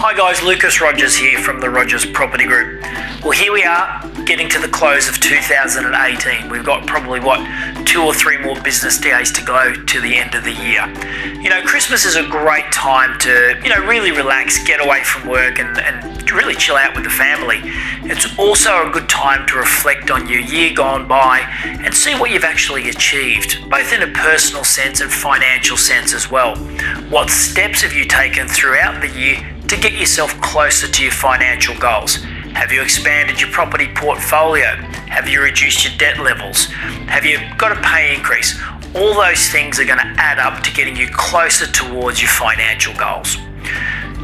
Hi guys, Lucas Rogers here from the Rogers Property Group. Well, here we are, getting to the close of 2018. We've got probably, 2 or 3 more business days to go to the end of the year. Christmas is a great time to, really relax, get away from work and really chill out with the family. It's also a good time to reflect on your year gone by and see what you've actually achieved, both in a personal sense and financial sense as well. What steps have you taken throughout the year to get yourself closer to your financial goals? Have you expanded your property portfolio? Have you reduced your debt levels? Have you got a pay increase? All those things are going to add up to getting you closer towards your financial goals.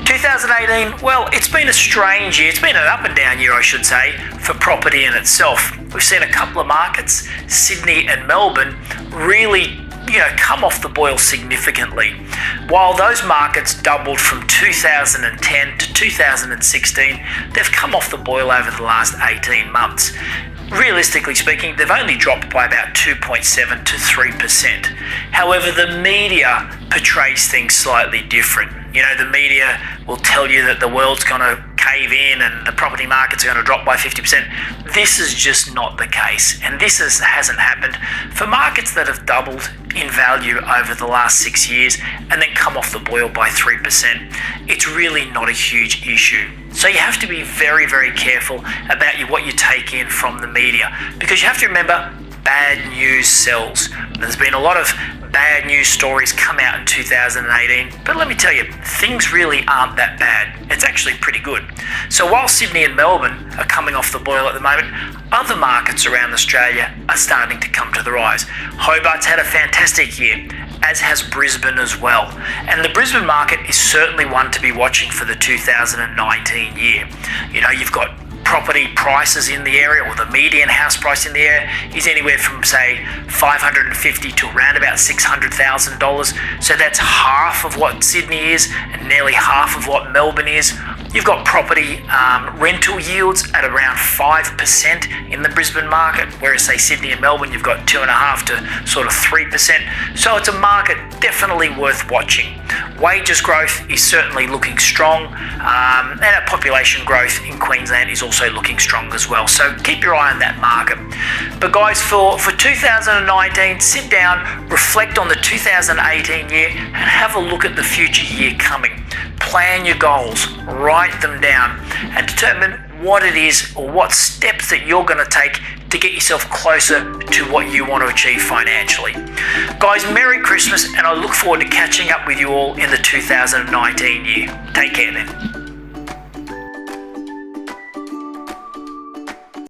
2018, well, it's been a strange year. It's been an up and down year, I should say, for property in itself. We've seen a couple of markets, Sydney and Melbourne, really come off the boil significantly. While those markets doubled from 2010 to 2016, they've come off the boil over the last 18 months. Realistically speaking, they've only dropped by about 2.7 to 3%. However, the media portrays things slightly different. The media will tell you that the world's going to cave in and the property markets are going to drop by 50%. This is just not the case, and this hasn't happened for markets that have doubled in value over the last 6 years and then come off the boil by 3%. It's really not a huge issue. So you have to be very, very careful about what you take in from the media, because you have to remember, bad news sells. There's been a lot of bad news stories come out in 2018, but let me tell you, things really aren't that bad. It's actually pretty good. So while Sydney and Melbourne are coming off the boil at the moment, other markets around Australia are starting to come to the rise. Hobart's had a fantastic year, as has Brisbane as well. And the Brisbane market is certainly one to be watching for the 2019 year. You've got property prices in the area, or the median house price in the area is anywhere from, say, $550,000 to around about $600,000. So that's half of what Sydney is and nearly half of what Melbourne is. You've got property rental yields at around 5% in the Brisbane market, whereas, say, Sydney and Melbourne, you've got 2.5% to sort of 3%. So it's a market definitely worth watching. Wages growth is certainly looking strong, and our population growth in Queensland is also looking strong as well. So keep your eye on that market. But guys, for 2019, sit down, reflect on the 2018 year, and have a look at the future year coming. Plan your goals, write them down, and determine what it is or what steps that you're going to take to get yourself closer to what you want to achieve financially. Guys, Merry Christmas, and I look forward to catching up with you all in the 2019 year. Take care then.